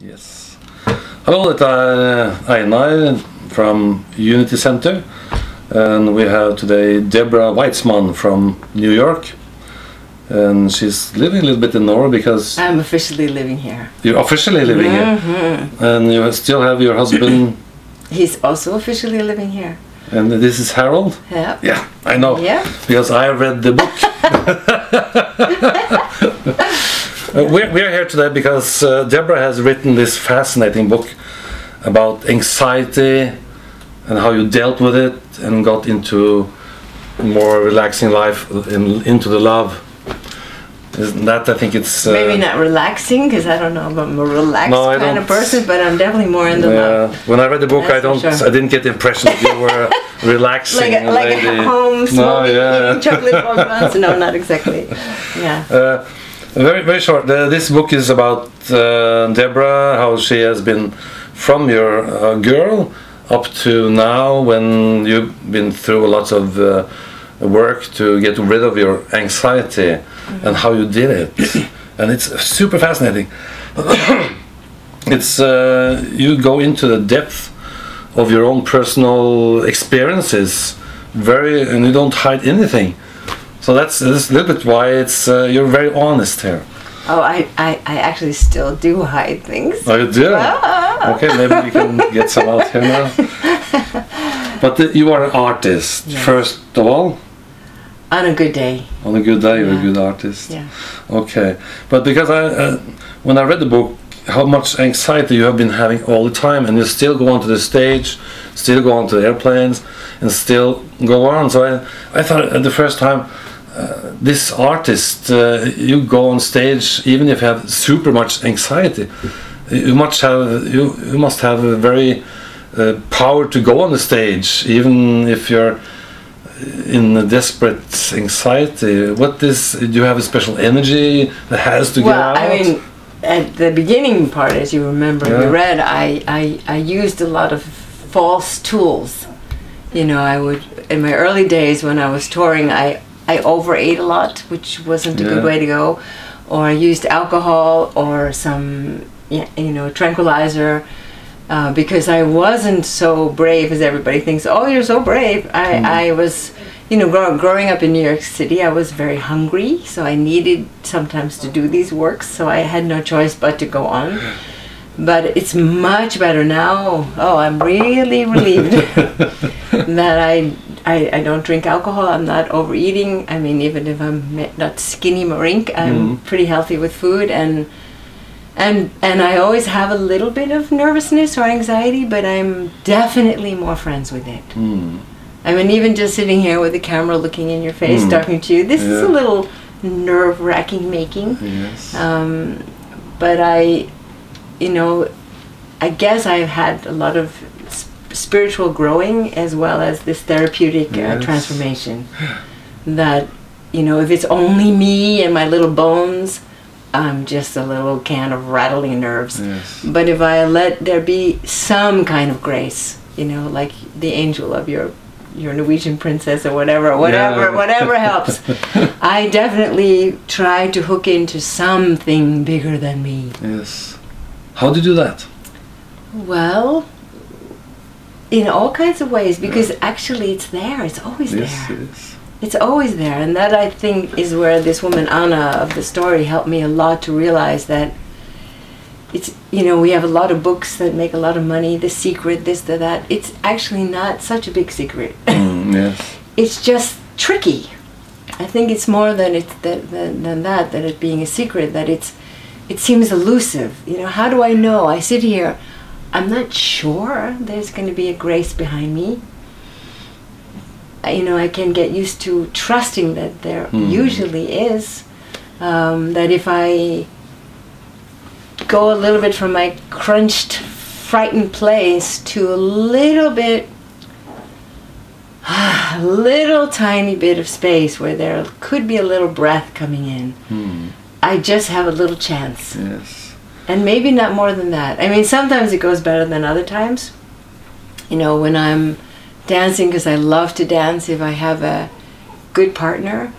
Yes. Hello, it's Einar from Unity Center, and we have today Deborah Weitzman from New York, and she's living a little bit in Norway because I'm officially living here. You're officially living here, and you still have your husband. He's also officially living here. And this is Harold? Yeah. Yeah, I know. Yeah. Because I read the book. We're here today because Deborah has written this fascinating book about anxiety and how you dealt with it and got into a more relaxing life, into the love. Isn't that, I think it's... maybe not relaxing, because I don't know if I'm a relaxed kind of person, but I'm definitely more in the love. When I read the book, I didn't get the impression that you were relaxing. like at home, smoking, eating chocolate bonbons. No, not exactly. Yeah. Very, very short. This book is about Deborah, how she has been from your girl up to now, when you've been through lots of work to get rid of your anxiety, and how you did it. And it's super fascinating. It's you go into the depth of your own personal experiences, and you don't hide anything. So that's a little bit why it's you're very honest here. Oh, I actually still do hide things. Oh, you do? Ah. Okay, maybe we can get some out here now. But you are an artist, yes. First of all. On a good day. On a good day, you're a good artist. Yeah. Okay, but because when I read the book, how much anxiety you have been having all the time, and you still go onto the stage, still go onto the airplanes, and still go on. So I thought at the first time, this artist, you go on stage even if you have super much anxiety. You must have a very power to go on the stage, even if you're in a desperate anxiety. Do you have a special energy that has to get out? Well, I mean, at the beginning part, as you remember, we read, I used a lot of false tools. You know, I would, in my early days when I was touring, I overate a lot, which wasn't a good way to go. Or I used alcohol or some, tranquilizer, because I wasn't so brave as everybody thinks. Oh, you're so brave. I was, growing up in New York City, I was very hungry, so I needed sometimes to do these works, so I had no choice but to go on. But it's much better now. Oh, I'm really relieved that I don't drink alcohol. I'm not overeating. I mean, even if I'm not skinny marink, I'm pretty healthy with food, and I always have a little bit of nervousness or anxiety, but I'm definitely more friends with it. I mean, even just sitting here with the camera looking in your face, talking to you, this is a little nerve-wracking making. Yes. But I guess I've had a lot of spiritual growing as well as this therapeutic transformation. That, if it's only me and my little bones, I'm just a little can of rattling nerves. Yes. But if I let there be some kind of grace, like the angel of your Norwegian princess or whatever helps. I definitely try to hook into something bigger than me. Yes. How do you do that? Well, in all kinds of ways, because actually it's there. It's always there. Yes, it is. It's always there, and that I think is where this woman Anna of the story helped me a lot to realize that it's, we have a lot of books that make a lot of money, The Secret, this, that. It's actually not such a big secret. Yes. It's just tricky. I think it's more than it being a secret, that it seems elusive. How do I know? I sit here, I'm not sure there's going to be a grace behind me. I can get used to trusting that there usually is. That if I go a little bit from my crunched, frightened place to a little tiny bit of space where there could be a little breath coming in, I just have a little chance. Yes. And maybe not more than that. I mean, sometimes it goes better than other times. When I'm dancing, because I love to dance, if I have a good partner,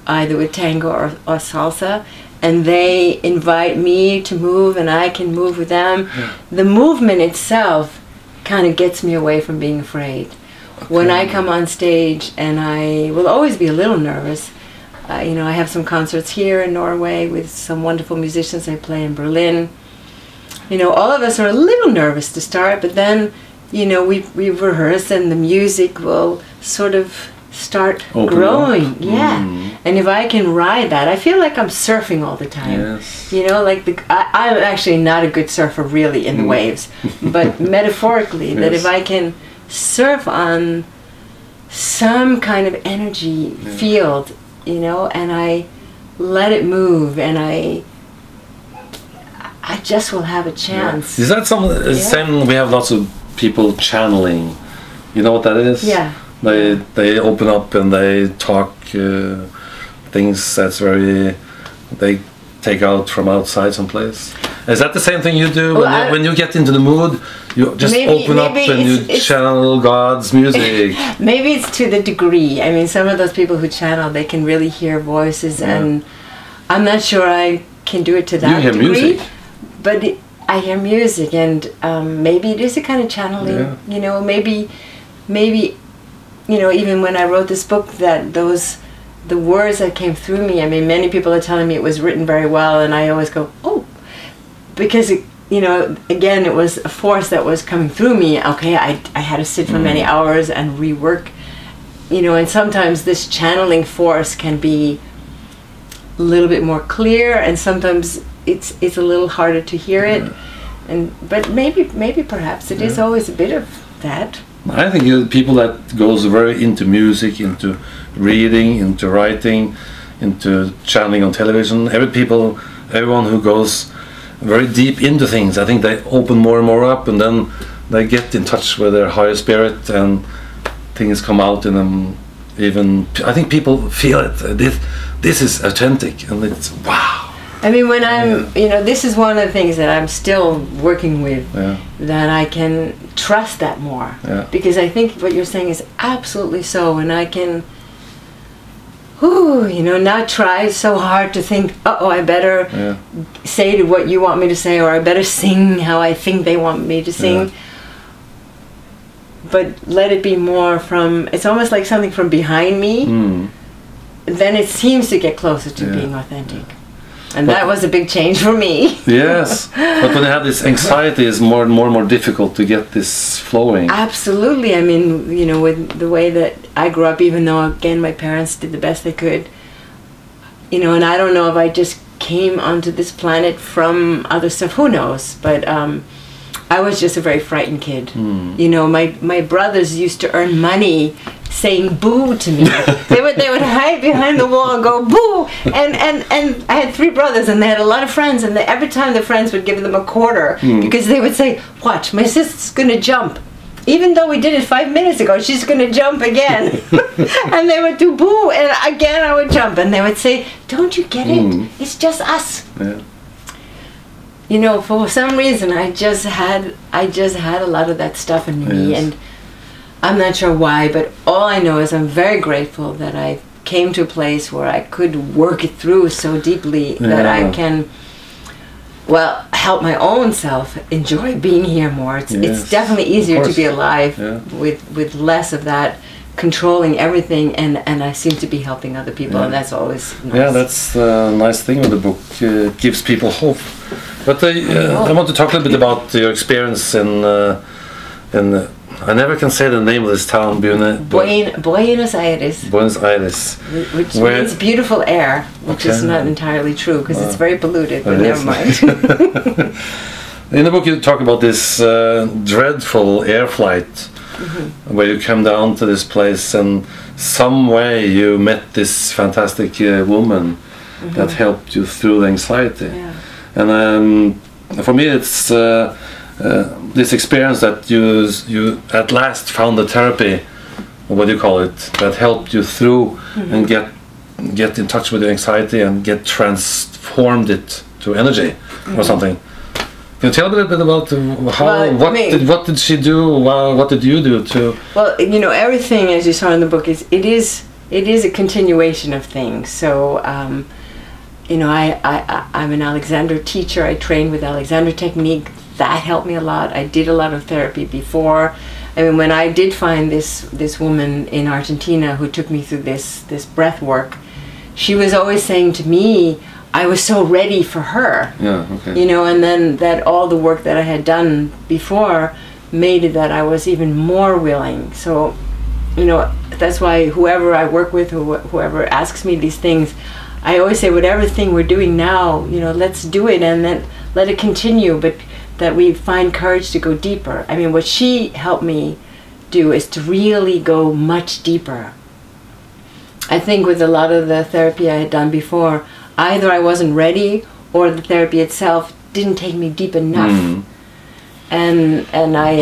either with tango or salsa, and they invite me to move and I can move with them. Yeah. The movement itself kind of gets me away from being afraid. Okay. When I come on stage, and I will always be a little nervous. You know, I have some concerts here in Norway with some wonderful musicians. I play in Berlin. You know, all of us are a little nervous to start, but then, you know, we rehearse and the music will sort of start growing. Yeah. And if I can ride that, I feel like I'm surfing all the time. Yes. You know, like I'm actually not a good surfer really in the waves, but metaphorically, that if I can surf on some kind of energy field, you know, and I let it move, and I just will have a chance. Is that same? We have lots of people channeling. You know what that is? Yeah. They open up and they talk things that's they take out from outside someplace. Is that the same thing you do when you get into the mood? You just open up and you channel God's music. Maybe it's to the degree. I mean, some of those people who channel, they can really hear voices, and I'm not sure I can do it to that degree. You hear music? But I hear music, and maybe it is a kind of channeling. Yeah. You know, maybe, you know, even when I wrote this book, that the words that came through me. I mean, many people are telling me it was written very well, and I always go, oh, because you know, again, it was a force that was coming through me. Okay, I had to sit for many hours and rework, you know, and sometimes this channeling force can be a little bit more clear, and sometimes it's a little harder to hear it, but maybe perhaps it is always a bit of that. I think people that goes very into music, into reading, into writing, into channeling on television, everyone who goes very deep into things, I think they open more and more up, and then they get in touch with their higher spirit, and things come out in them. Even I think people feel it. This is authentic, and it's wow. I mean, when you know, this is one of the things that I'm still working with, that I can trust that more. Yeah. Because I think what you're saying is absolutely so, and I can, you know, not try so hard to think, uh-oh, I better say to what you want me to say, or I better sing how I think they want me to sing. Yeah. But let it be more from, it's almost like something from behind me, then it seems to get closer to being authentic. And that was a big change for me. Yes, but when you have this anxiety, it's more and more difficult to get this flowing. Absolutely. I mean, you know, with the way that I grew up, even though, again, my parents did the best they could, you know, and I don't know if I just came onto this planet from other stuff, who knows, but I was just a very frightened kid. You know, my brothers used to earn money saying boo to me. they would hide behind the wall and go boo, and I had 3 brothers, and they had a lot of friends, and every time the friends would give them a quarter, because they would say, watch, my sister's gonna jump, even though we did it 5 minutes ago, she's gonna jump again. And they would do boo, and again I would jump, and they would say, don't you get it, it's just us. You know, for some reason I just had a lot of that stuff in me, and I'm not sure why, but all I know is I'm very grateful that I came to a place where I could work it through so deeply that I can, well, help my own self enjoy being here more. It's definitely easier to be alive with less of that controlling everything, and I seem to be helping other people, and that's always nice. Yeah, that's the nice thing with the book. It gives people hope. But I want to talk a little bit about your experience in I never can say the name of this town. Buenos Aires. Buenos Aires. Which means beautiful air, which is not entirely true, because it's very polluted, but never mind. In the book you talk about this dreadful air flight, where you come down to this place, and some way you met this fantastic woman that helped you through the anxiety. And for me it's this experience that you at last found the therapy, or what do you call it, that helped you through and get in touch with your anxiety and get transformed it to energy or something. Can you tell a little bit about what did she do? What did you do to? Well, you know, everything, as you saw in the book, it is a continuation of things. So you know, I'm an Alexander teacher. I trained with Alexander technique. That helped me a lot. I did a lot of therapy before. I mean, when I did find this woman in Argentina who took me through this breath work, she was always saying to me, I was so ready for her. Yeah, okay. You know, and then that all the work that I had done before made it that I was even more willing. So, you know, that's why whoever I work with, whoever asks me these things, I always say, whatever thing we're doing now, you know, let's do it and then let it continue, but that we find courage to go deeper. I mean, what she helped me do is to really go much deeper. I think with a lot of the therapy I had done before, either I wasn't ready or the therapy itself didn't take me deep enough. Mm. And I,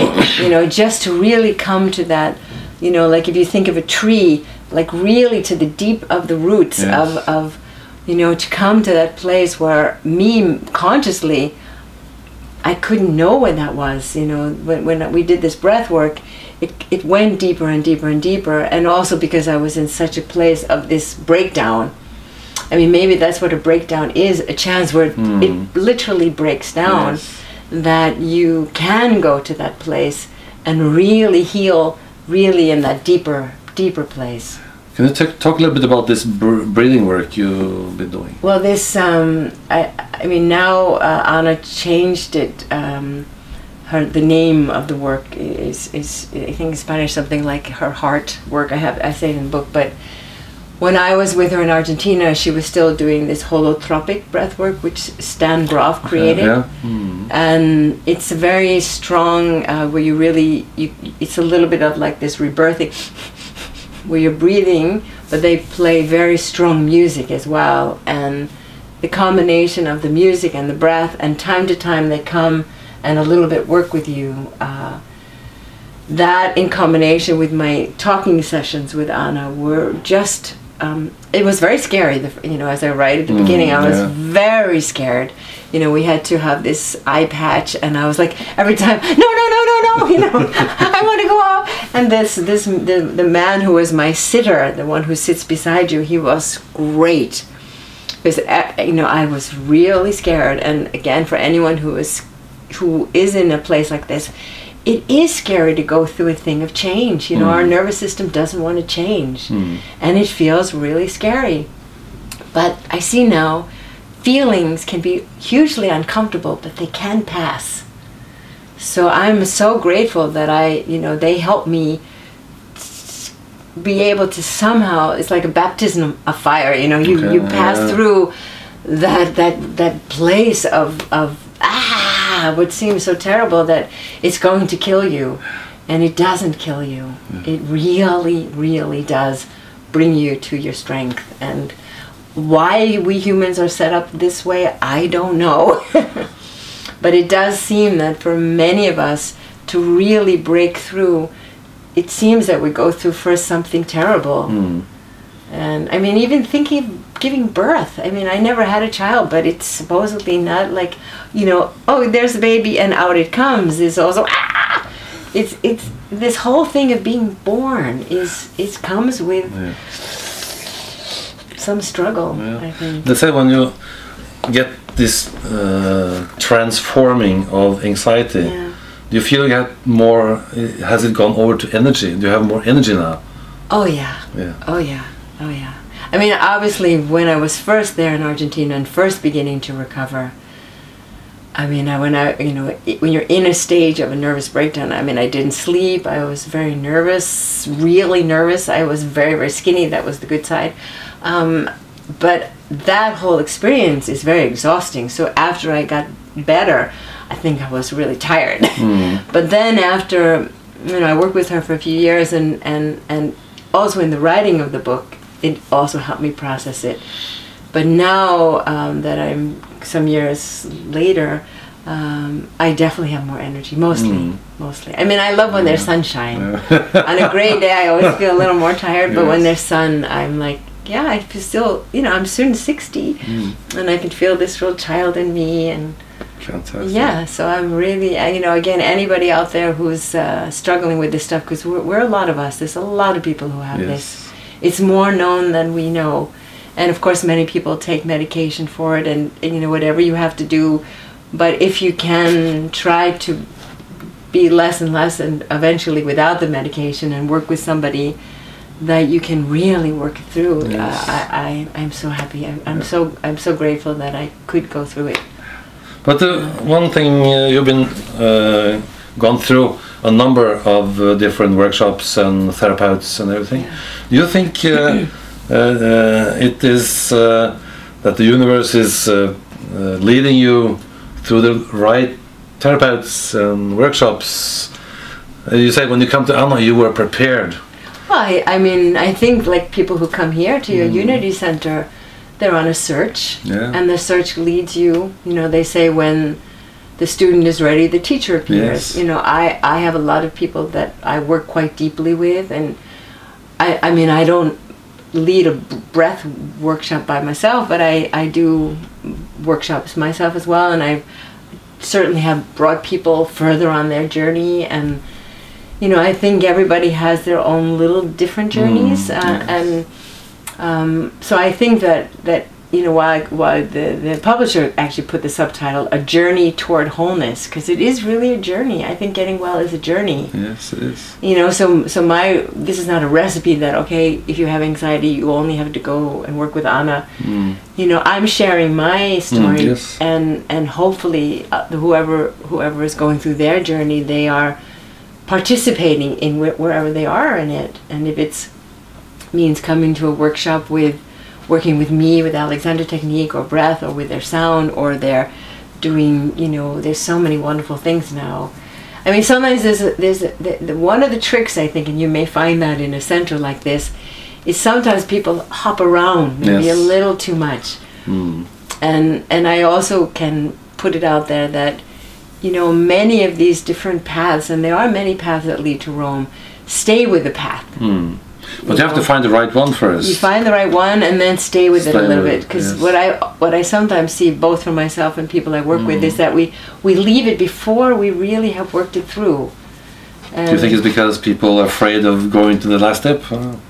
you know, just to really come to that, you know, like if you think of a tree, like really to the deep of the roots. Yes. of you know, to come to that place where me consciously, I couldn't know when that was, you know, when we did this breath work, it went deeper and deeper and deeper, and also because I was in such a place of this breakdown. I mean, maybe that's what a breakdown is, a chance where it literally breaks down. Yes. That you can go to that place and really heal, really in that deeper place. Can you talk a little bit about this breathing work you've been doing? Well, this, I mean, now Anna changed it. The name of the work is I think in Spanish something like her heart work. I say it in the book, but when I was with her in Argentina, she was still doing this holotropic breath work, which Stan Grof created. Yeah. And it's a very strong, where you really, it's a little bit of like this rebirthing, where you're breathing, but they play very strong music as well. And the combination of the music and the breath, and time to time they come and a little bit work with you. That in combination with my talking sessions with Anna were just, it was very scary, you know, as I write at the beginning, I was very scared. You know, we had to have this eye patch, and I was like, every time, no, you know, I want to go off. And the man who was my sitter, the one who sits beside you, he was great. Because, you know, I was really scared. And again, for anyone who is in a place like this, it is scary to go through a thing of change. You know, our nervous system doesn't want to change. And it feels really scary. But I see now, feelings can be hugely uncomfortable, but they can pass. So I'm so grateful that you know, they help me be able to somehow, it's like a baptism of fire, you know, you pass through that place of what seems so terrible that it's going to kill you, and it doesn't kill you. It really, really does bring you to your strength. And why we humans are set up this way, I don't know. But it does seem that for many of us to really break through, it seems that we go through first something terrible. And I mean, even thinking of giving birth, I mean, I never had a child, but it's supposedly not like, you know, oh, there's a baby and out it comes. It's also, it's this whole thing of being born it comes with some struggle, I think. They say when you get this transforming of anxiety, do you feel you have more, has it gone over to energy? Do you have more energy now? Oh yeah. Oh yeah. I mean, obviously when I was first there in Argentina and first beginning to recover, I mean, you know, when you're in a stage of a nervous breakdown, I mean, I didn't sleep, I was very nervous, really nervous. I was very, very skinny, that was the good side. But that whole experience is very exhausting. So after I got better, I think I was really tired. But then after, you know, I worked with her for a few years, and also in the writing of the book, it also helped me process it. But now that I'm some years later, I definitely have more energy, mostly. I mean, I love when there's sunshine. On a gray day, I always feel a little more tired, but when there's sun, I'm like, yeah, I feel still, you know, I'm soon 60, and I can feel this real child in me, and fantastic. Yeah, so I'm really, you know, again, anybody out there who's struggling with this stuff, because we're a lot of us, there's a lot of people who have this. It's more known than we know, And of course many people take medication for it, and you know, whatever you have to do. But if you can try to be less and less, and eventually without the medication, and work with somebody that you can really work it through, Yes. I'm so happy. I'm so grateful that I could go through it. But one thing, you've been gone through a number of different workshops and therapeutes and everything. Yeah. Do you think it is that the universe is leading you through the right therapeutes and workshops? You say when you come to Anna, you were prepared. Well, I mean, I think like people who come here to your Unity Center, they're on a search, and the search leads you. You know, they say when the student is ready, the teacher appears. Yes. You know, I have a lot of people that I work quite deeply with, and I mean, I don't lead a breath workshop by myself, but I do workshops myself as well, and I certainly have brought people further on their journey. And you know, I think everybody has their own little different journeys, and so I think that you know, why the publisher actually put the subtitle "A Journey Toward Wholeness," because it is really a journey. I think getting well is a journey. Yes, it is. You know, so this is not a recipe that, okay, if you have anxiety, you only have to go and work with Anna. You know, I'm sharing my story, yes. and hopefully whoever is going through their journey, they are participating in wherever they are in it. And if it's means coming to a workshop working with me with Alexander technique or breath or with their sound, or they're doing, you know, there's so many wonderful things now. I mean, sometimes there's one of the tricks, I think, and you may find that in a center like this, is sometimes people hop around maybe a little too much. And I also can put it out there that, you know, many of these different paths, and there are many paths that lead to Rome, stay with the path. But you have to find the right one first. You find the right one and then stay with it a little bit. Because what I sometimes see, both for myself and people I work with, is that we leave it before we really have worked it through. Do you think it's because people are afraid of going to the last step? Well,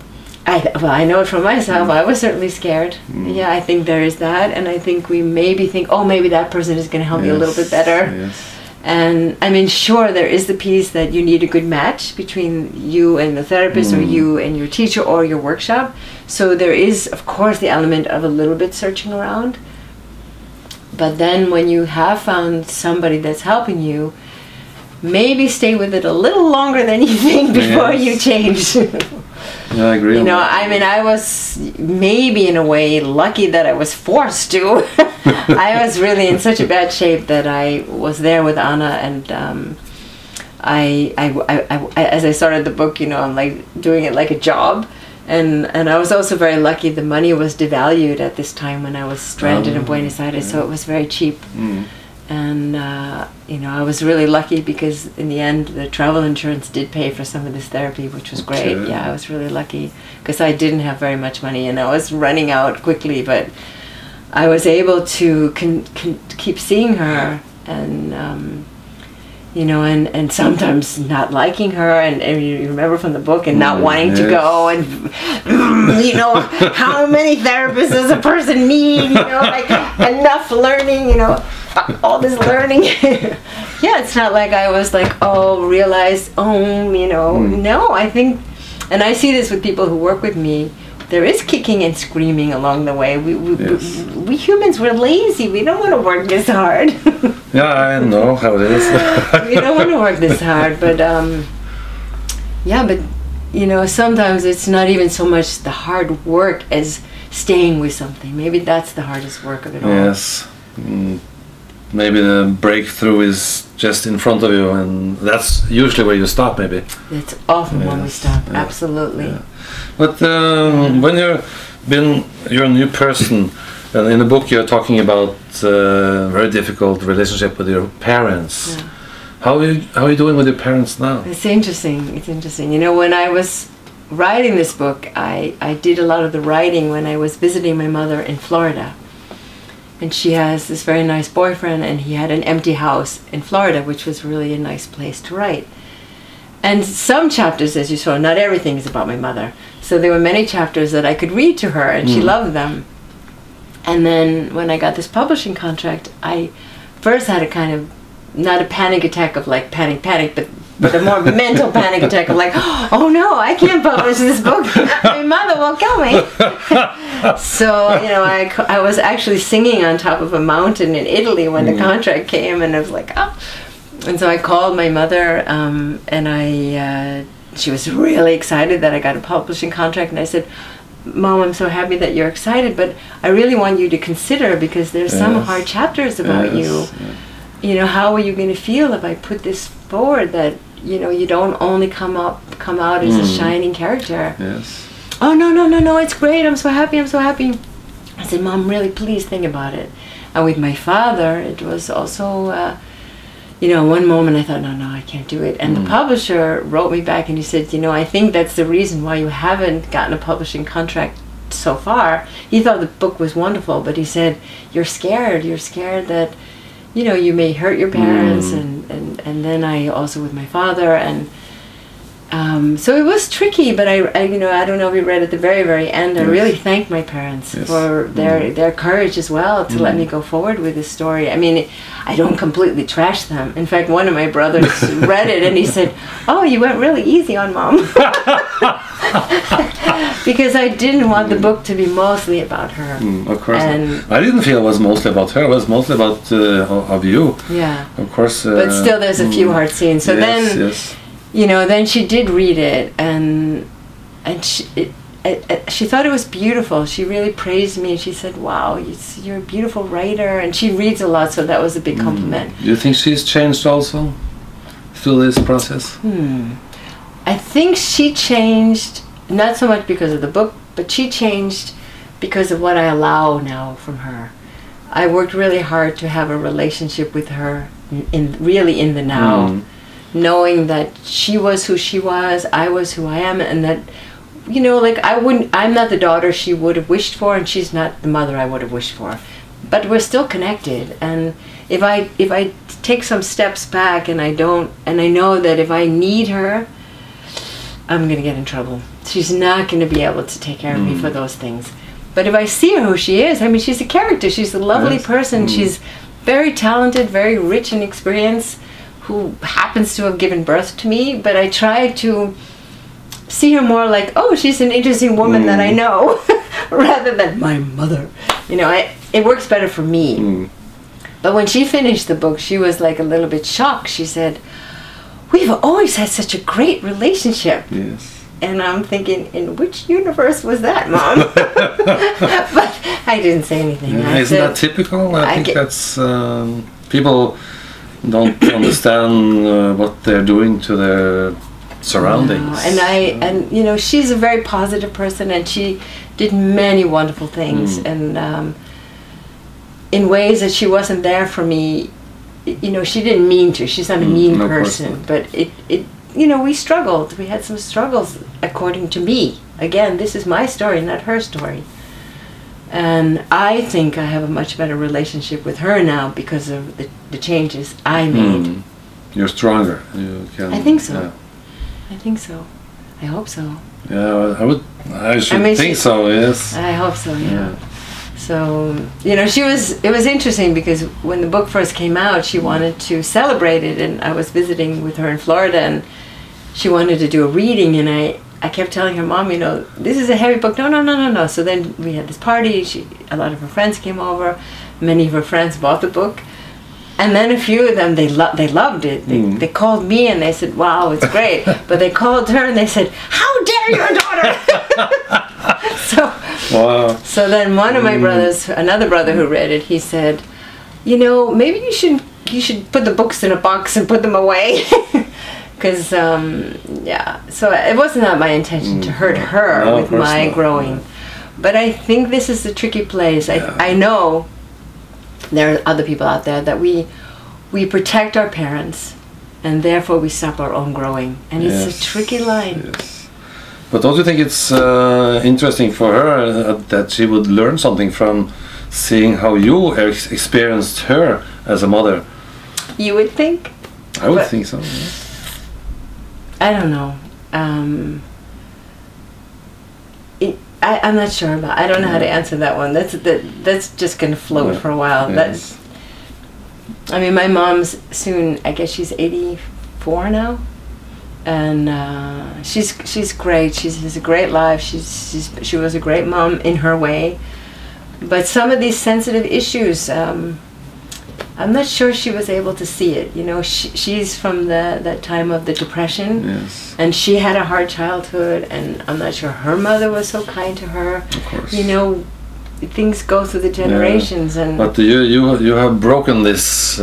I know it from myself. I was certainly scared. Yeah, I think there is that. And I think we maybe think, oh, maybe that person is going to help me a little bit better. And I mean, sure, there is the piece that you need a good match between you and the therapist, or you and your teacher, or your workshop. So there is, of course, the element of a little bit searching around. But then when you have found somebody that's helping you, maybe stay with it a little longer than you think before you change. Yeah, I agree. You know, I mean, I was maybe in a way lucky that I was forced to. I was really in such a bad shape that I was there with Anna, and I as I started the book, you know, I'm like doing it like a job, and I was also very lucky. The money was devalued at this time when I was stranded in Buenos Aires, so it was very cheap. And you know, I was really lucky because in the end the travel insurance did pay for some of this therapy, which was great. Yeah, I was really lucky because I didn't have very much money and I was running out quickly, but I was able to keep seeing her, and you know, and sometimes not liking her, and you remember from the book, and not wanting to go, and you know, how many therapists does a person need, you know, like enough learning, you know, all this learning. Yeah, it's not like I was like, oh, realize, oh, you know, no, I think, and I see this with people who work with me, there is kicking and screaming along the way. We humans, we're lazy. We don't want to work this hard. Yeah, I know how it is. We don't want to work this hard, but yeah, but you know, sometimes it's not even so much the hard work as staying with something. Maybe that's the hardest work of it all. Yes. Maybe the breakthrough is just in front of you, and that's usually where you stop, maybe. It's often when we stop, absolutely. Yeah. But when you're a new person, and in the book you're talking about very difficult relationship with your parents. Yeah. How are you doing with your parents now? It's interesting. It's interesting. You know, when I was writing this book, I did a lot of the writing when I was visiting my mother in Florida. And she has this very nice boyfriend, and he had an empty house in Florida, which was really a nice place to write. And some chapters, as you saw, not everything is about my mother. So there were many chapters that I could read to her, and she loved them. And then when I got this publishing contract, I first had a kind of, not a panic attack of like panic, but a more mental panic attack of like, oh no, I can't publish this book. My mother will kill me. So, you know, I was actually singing on top of a mountain in Italy when the contract came, and I was like, oh. And so I called my mother, and she was really excited that I got a publishing contract, and I said, Mom, I'm so happy that you're excited, but I really want you to consider, because there's some hard chapters about you. You know, how are you going to feel if I put this forward, that, you know, you don't only come out as a shining character? Yes. Oh, no, it's great. I'm so happy. I said, Mom, really, please think about it. And with my father, it was also, you know, one moment I thought, no, I can't do it. And the publisher wrote me back and he said, you know, I think that's the reason why you haven't gotten a publishing contract so far. He thought the book was wonderful, but he said, you're scared that, you know, you may hurt your parents, and then I also with my father, and so it was tricky, but I you know, I don't know if you read at the very, very end, I really thanked my parents for their courage as well to let me go forward with this story. I mean, I don't completely trash them. In fact, one of my brothers read it and he said, oh, you went really easy on Mom. Because I didn't want the book to be mostly about her. Of course. And I didn't feel it was mostly about her. It was mostly about of you. Yeah. Of course. But still, there's a few hard scenes. So then, you know, then she did read it, and she thought it was beautiful. She really praised me. She said, "Wow, you're a beautiful writer." And she reads a lot, so that was a big compliment. Do you think she's changed also through this process? I think she changed, not so much because of the book, but she changed because of what I allow now from her. I worked really hard to have a relationship with her really in the now, knowing that she was who she was, I was who I am, and that, you know, like I'm not the daughter she would have wished for, and she's not the mother I would have wished for. But we're still connected, and if I take some steps back and I know that if I need her, I'm going to get in trouble. She's not going to be able to take care of me for those things. But if I see her who she is, I mean, she's a character. She's a lovely person. She's very talented, very rich in experience, who happens to have given birth to me. But I try to see her more like, oh, she's an interesting woman that I know, rather than my mother. You know, it works better for me. But when she finished the book, she was like a little bit shocked. She said, we've always had such a great relationship. Yes. And I'm thinking, in which universe was that, Mom? But I didn't say anything. Isn't that typical? I think that's people don't understand what they're doing to their surroundings. No. And you know, she's a very positive person, and she did many wonderful things, and in ways that she wasn't there for me. You know, she didn't mean to. She's not a mean person, but it you know, we struggled. We had some struggles, according to me. Again, this is my story, not her story. And I think I have a much better relationship with her now because of the changes I made. You're stronger. You can, I think so. Yeah. I think so. I hope so. Yeah, I should think so, yes. I hope so, yeah. So, you know, it was interesting because when the book first came out, she wanted to celebrate it, and I was visiting with her in Florida, and she wanted to do a reading, and I kept telling her, Mom, you know, this is a heavy book. No. So then we had this party. A lot of her friends came over. Many of her friends bought the book. And then a few of them, they loved it. They called me and they said, wow, it's great. But they called her and they said, how dare your daughter? So then one of my brothers, another brother who read it, he said, you know, maybe you should put the books in a box and put them away. Because, so it was not my intention to hurt her with my growing. But I think this is the tricky place. I know there are other people out there that we protect our parents, and therefore we stop our own growing. And it's a tricky line. Yes. But don't you think it's interesting for her that she would learn something from seeing how you experienced her as a mother? You would think? I would think so, yeah. I'm not sure about. I don't know how to answer that one. That's just going to float for a while. Yes. I mean, my mom's soon. I guess she's 84 now, and she's great. She has a great life. She was a great mom in her way, but some of these sensitive issues. I'm not sure she was able to see it. You know, she's from that time of the Depression, yes. and she had a hard childhood, and I'm not sure her mother was so kind to her. Of course. You know, things go through the generations, and but you have broken this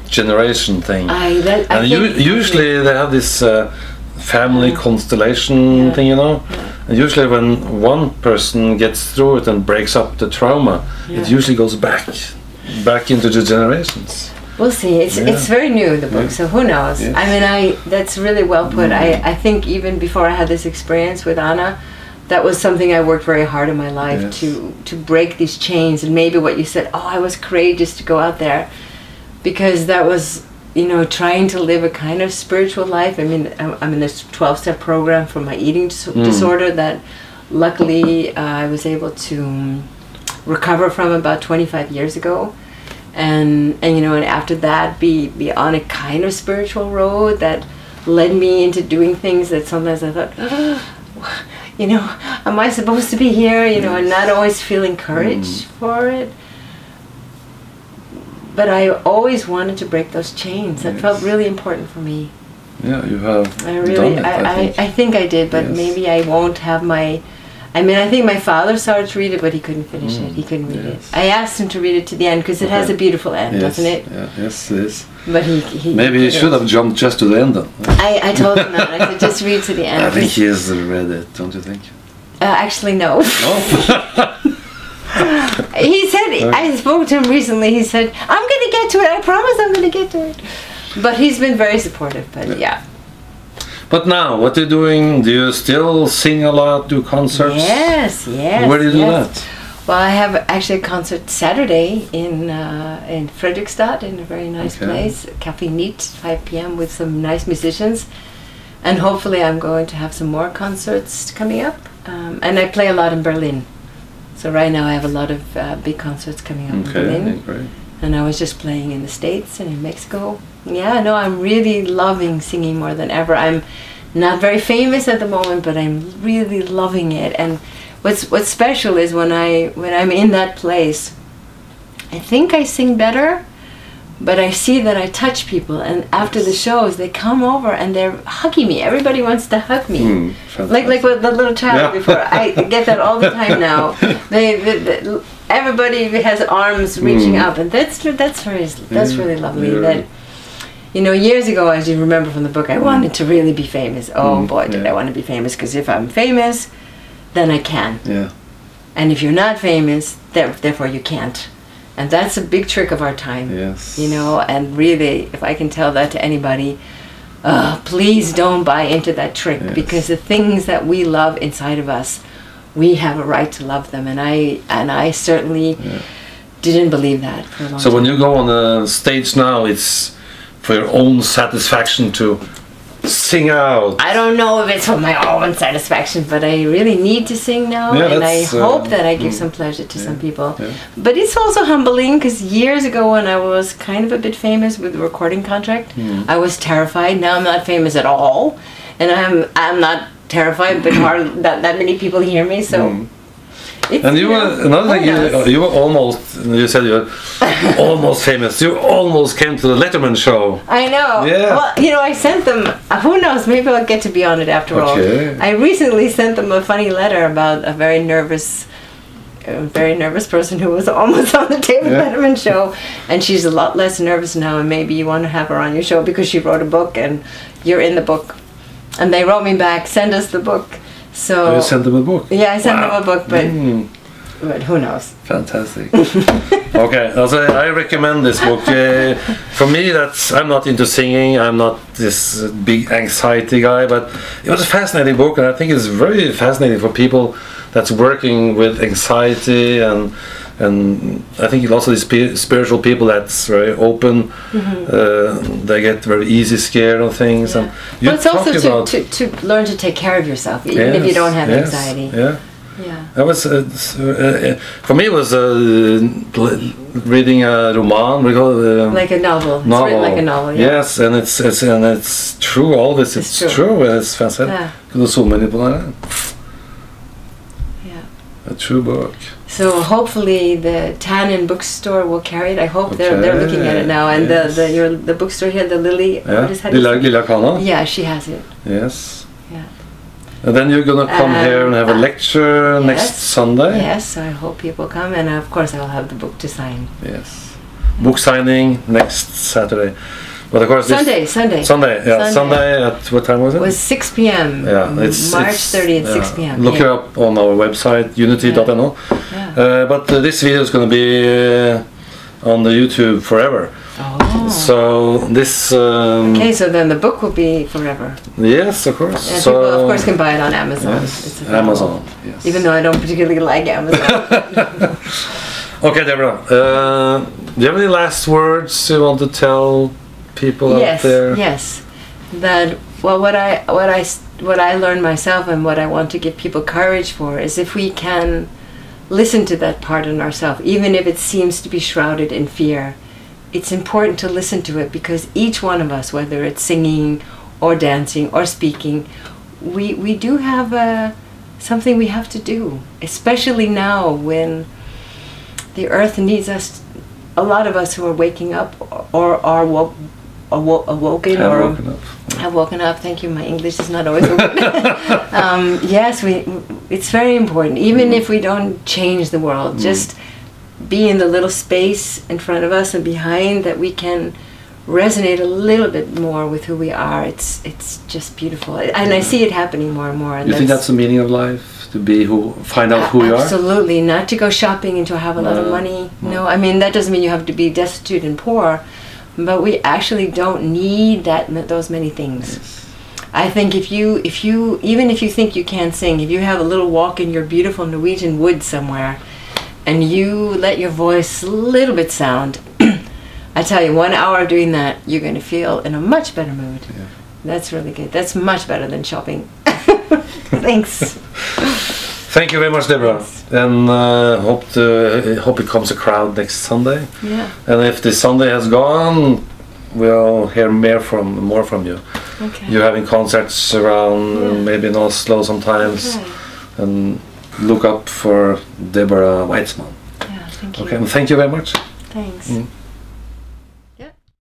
generation thing. Usually they have this family constellation thing, you know. And usually when one person gets through it and breaks up the trauma, it usually goes back into the generations. We'll see. It's very new, the book, so who knows? Yes. I mean, that's really well put. I think even before I had this experience with Anna, that was something I worked very hard in my life to break these chains. And maybe what you said, I was courageous to go out there, because that was, you know, trying to live a kind of spiritual life. I mean, I'm in this 12-step program for my eating disorder that luckily I was able to recover from about 25 years ago. And you know, and after that be on a kind of spiritual road that led me into doing things that sometimes I thought, you know, am I supposed to be here? You know, and not always feeling courage for it. But I always wanted to break those chains. That felt really important for me. Yeah, you have done it, I think I did, but maybe I won't have my... I mean, I think my father started to read it, but he couldn't finish it. He couldn't read it. I asked him to read it to the end, because it has a beautiful end, doesn't it? Yeah, yes, it is. But he maybe he should have jumped just to the end then. I told him that. I said, just read to the end. I think he has read it, don't you think? Actually, no. He said, I spoke to him recently, he said, I'm going to get to it, I promise I'm going to get to it. But he's been very supportive, but yeah. But now, what are you doing? Do you still sing a lot, do concerts? Yes. Where do you do that? Well, I have actually a concert Saturday in Fredrikstad, in a very nice place, Café Neat, 5 p.m. with some nice musicians. And hopefully I'm going to have some more concerts coming up. And I play a lot in Berlin. So right now I have a lot of big concerts coming up in Berlin. Great. And I was just playing in the States and in Mexico. Yeah, no, I'm really loving singing more than ever. I'm not very famous at the moment, but I'm really loving it. And what's special is when I'm in that place, I think I sing better, but I see that I touch people, and after the shows they come over and they're hugging me. Everybody wants to hug me, like with the little child before. I get that all the time now. Everybody has arms reaching up, and that's really lovely. That, you know, years ago, as you remember from the book, I wanted to really be famous. Oh boy, did I want to be famous, because if I'm famous, then I can. And if you're not famous, therefore you can't. And that's a big trick of our time. You know, and really, if I can tell that to anybody, please don't buy into that trick, because the things that we love inside of us, we have a right to love them. And I certainly didn't believe that for a long time. So when you go on the stage now, it's for your own satisfaction to sing out? I don't know if it's for my own satisfaction, but I really need to sing now, and I hope that I give some pleasure to some people. But it's also humbling, because years ago when I was kind of a bit famous with the recording contract, I was terrified. Now I'm not famous at all, and I'm not terrified, but that many people hear me, so... And you were another thing. You were almost. You said you were almost famous. You almost came to the Letterman show. I know. Yeah. Well, you know, I sent them. Who knows? Maybe I'll get to be on it after all. I recently sent them a funny letter about a very nervous person who was almost on the David Letterman show, and she's a lot less nervous now. And maybe you want to have her on your show because she wrote a book, and you're in the book. And they wrote me back, send us the book. So you sent them a book? Yeah, I sent them a book, but who knows? Fantastic. Okay, also I recommend this book. For me, I'm not into singing. I'm not this big anxiety guy, but it was a fascinating book, and I think it's very fascinating for people that's working with anxiety, and I think also these spiritual people that's very open. They get very easy scared of things, and but it's also to learn to take care of yourself, even if you don't have anxiety. Yeah. I was for me it was reading a roman, like a novel. It's written like a novel. Yeah. Yes, and it's true. All this it's true. It's fantastic. Kunne zoome inn på det. A true book. So hopefully the Tannen bookstore will carry it. I hope they're looking at it now. And the bookstore here, the Lily. Lilla Kana. Yeah, she has it. Yes. Yeah. And then you're gonna come here and have a lecture next Sunday. Yes, I hope people come, and of course I'll have the book to sign. Yes. Book signing next Saturday. But of course Sunday. Sunday at what time was it? It was 6 p.m. Yeah, it's March 30th, 6 p.m. Look it up on our website, unity.no. But this video is going to be on the YouTube forever. Oh. So this... okay, so then the book will be forever. Yes, of course. And people, of course, can buy it on Amazon. Yes, it's Amazon, yes. Even though I don't particularly like Amazon. Okay, Deborah. Do you have any last words you want to tell people out there? Yes. That what I learned myself and what I want to give people courage for is if we can listen to that part in ourselves, even if it seems to be shrouded in fear. It's important to listen to it because each one of us, whether it's singing or dancing or speaking, we do have something we have to do, especially now when the earth needs us. A lot of us who are waking up or are have woken up. Thank you. My English is not always open. Yes, it's very important. Even if we don't change the world, just be in the little space in front of us and behind that we can resonate a little bit more with who we are. It's just beautiful, and I see it happening more and more. And you think that's the meaning of life? To be find out who you are? Absolutely. Not to go shopping and to have a lot of money. No, I mean that doesn't mean you have to be destitute and poor, but we actually don't need those many things. Yes. I think if you even if you think you can't sing, if you have a little walk in your beautiful Norwegian woods somewhere, and you let your voice a little bit sound, I tell you, 1 hour of doing that, you're going to feel in a much better mood. Yeah. That's really good. That's much better than shopping. Thanks. Thank you very much, Deborah. Thanks. And hope it comes a crowd next Sunday. Yeah. And if this Sunday has gone, we'll hear more from you. Okay. You're having concerts around, maybe in Oslo sometimes. Okay. And look up for Deborah Weitzman. Yeah, thank you. Okay, and thank you very much. Thanks.